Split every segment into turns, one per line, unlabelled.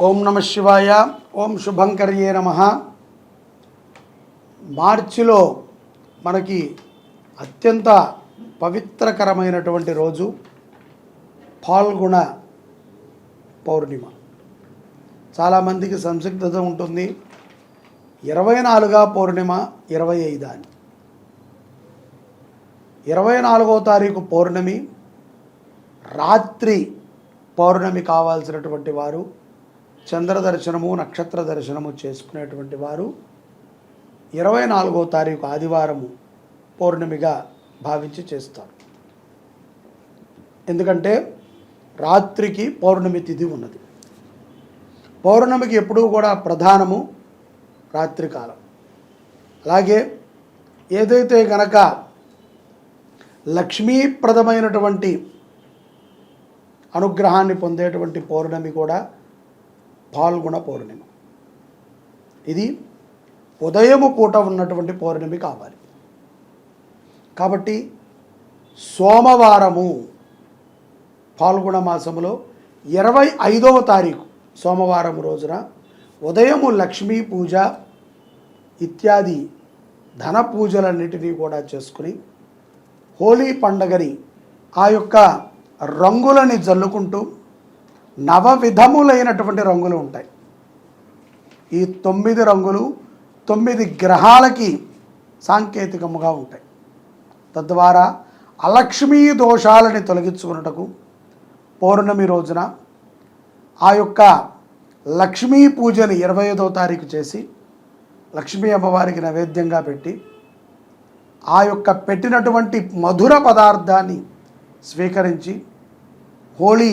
ఓం నమ శివాయ. ఓం శుభంకర్యే నమః. మార్చిలో మనకి అత్యంత పవిత్రకరమైనటువంటి రోజు ఫాల్గుణ పౌర్ణిమ. చాలామందికి సంసిగ్ధత ఉంటుంది. 24వ పౌర్ణిమ 25 అని. 24వ తారీఖు పౌర్ణమి రాత్రి పౌర్ణమి కావాల్సినటువంటి వారు చంద్ర దర్శనము నక్షత్ర దర్శనము చేసుకునేటువంటి వారు 24వ తారీఖు ఆదివారము పౌర్ణమిగా భావించి చేస్తారు. ఎందుకంటే రాత్రికి పౌర్ణమి తిథి ఉన్నది. పౌర్ణమికి ఎప్పుడూ కూడా ప్రధానము రాత్రికాలం. అలాగే ఏదైతే గనక లక్ష్మీప్రదమైనటువంటి అనుగ్రహాన్ని పొందేటువంటి పౌర్ణమి కూడా ఫాల్గుణ పౌర్ణిమ. ఇది ఉదయము పూట ఉన్నటువంటి పౌర్ణమి కావాలి. కాబట్టి సోమవారము ఫాల్గుణ మాసములో 25వ తారీఖు సోమవారం రోజున ఉదయము లక్ష్మీ పూజ ఇత్యాది ధన పూజలన్నిటినీ కూడా చేసుకుని హోలీ పండగని ఆ యొక్క రంగులని జల్లుకుంటూ 9 విధములైనటువంటి రంగులు ఉంటాయి. ఈ 9 రంగులు 9 గ్రహాలకి సాంకేతికముగా ఉంటాయి. తద్వారా అలక్ష్మీ దోషాలని తొలగించుకున్నటకు పౌర్ణమి రోజున ఆ యొక్క లక్ష్మీ పూజని 25వ తారీఖు చేసి లక్ష్మీ అమ్మవారికి నైవేద్యంగా పెట్టి ఆ యొక్క పెట్టినటువంటి మధుర పదార్థాన్ని స్వీకరించి హోలీ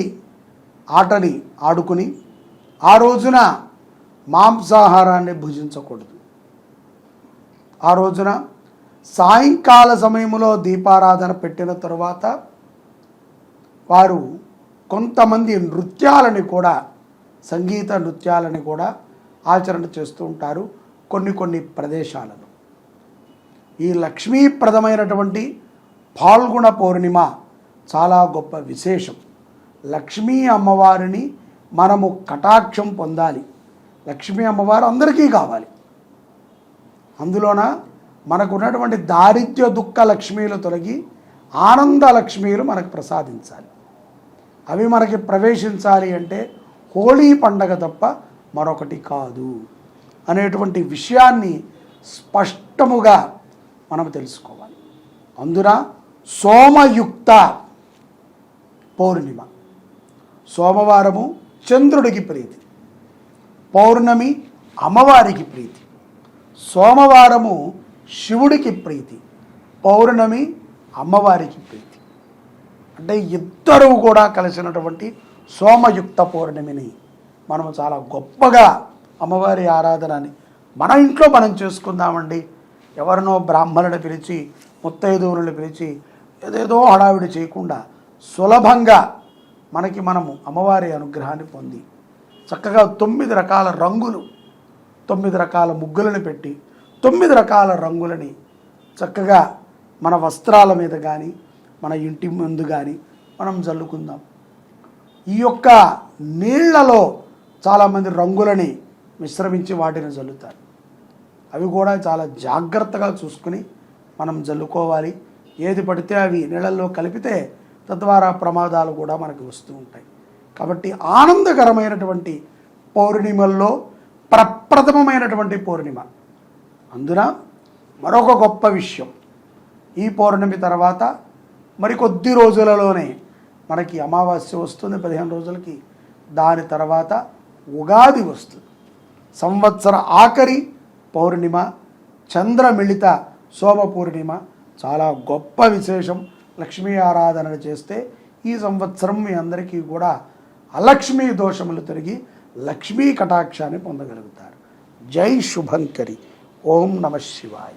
ఆటని ఆడుకుని ఆ రోజున మాంసాహారాన్ని భుజించకూడదు. ఆ రోజున సాయంకాల సమయంలో దీపారాధన పెట్టిన తరువాత వారు కొంతమంది నృత్యాలని కూడా సంగీత నృత్యాలని కూడా ఆచరణ చేస్తూ ఉంటారు కొన్ని ప్రదేశాలలో. ఈ లక్ష్మీప్రదమైనటువంటి ఫాల్గుణ పౌర్ణిమ చాలా గొప్ప విశేషం. లక్ష్మీ అమ్మవారిని మనము కటాక్షం పొందాలి. లక్ష్మీ అమ్మవారు అందరికీ కావాలి. అందులోన మనకు ఉన్నటువంటి దారిద్ర్య దుఃఖ లక్ష్మీలు తొలగి ఆనంద లక్ష్మీలు మనకు ప్రసాదించాలి. అవి మనకి ప్రవేశించాలి అంటే హోలీ పండగ తప్ప మరొకటి కాదు అనేటువంటి విషయాన్ని స్పష్టముగా మనం తెలుసుకోవాలి. అందున సోమయుక్త పౌర్ణిమ. సోమవారము చంద్రుడికి ప్రీతి, పౌర్ణమి అమ్మవారికి ప్రీతి. సోమవారము శివుడికి ప్రీతి, పౌర్ణమి అమ్మవారికి ప్రీతి. అంటే ఇద్దరు కూడా కలిసినటువంటి సోమయుక్త పౌర్ణమిని మనం చాలా గొప్పగా అమ్మవారి ఆరాధనని మన ఇంట్లో మనం చేసుకుందామండి. ఎవరినో బ్రాహ్మణుని పిలిచి ముత్తైదువులను పిలిచి ఏదేదో హడావిడి చేయకుండా సులభంగా మనము అమ్మవారి అనుగ్రహాన్ని పొంది చక్కగా 9 రకాల రంగులు 9 రకాల ముగ్గులను పెట్టి 9 రకాల రంగులని చక్కగా మన వస్త్రాల మీద కానీ మన ఇంటి ముందు కానీ మనం జల్లుకుందాం. ఈ యొక్క నీళ్లలో చాలామంది రంగులని మిశ్రమించి వాటిని జల్లుతారు. అవి కూడా చాలా జాగ్రత్తగా చూసుకుని మనం జల్లుకోవాలి. ఏది పడితే అవి నీళ్ళల్లో కలిపితే తద్వారా ప్రమాదాలు కూడా మనకు వస్తూ ఉంటాయి. కాబట్టి ఆనందకరమైనటువంటి పౌర్ణిమల్లో ప్రప్రథమమైనటువంటి పౌర్ణిమ. అందున మరొక గొప్ప విషయం, ఈ పౌర్ణమి తర్వాత మరికొద్ది రోజులలోనే మనకి అమావాస్య వస్తుంది 15 రోజులకి. దాని తర్వాత ఉగాది వస్తుంది. సంవత్సర ఆఖరి పౌర్ణిమ చంద్రమిళిత సోమ పూర్ణిమ. చాలా గొప్ప విశేషం. లక్ష్మీ ఆరాధన చేస్తే ఈ సంవత్సరం మీ అందరికీ కూడా అలక్ష్మీ దోషములు తిరిగి లక్ష్మీ కటాక్షాన్ని పొందగలుగుతారు. జై శుభంకరి. ఓం నమ శివాయ.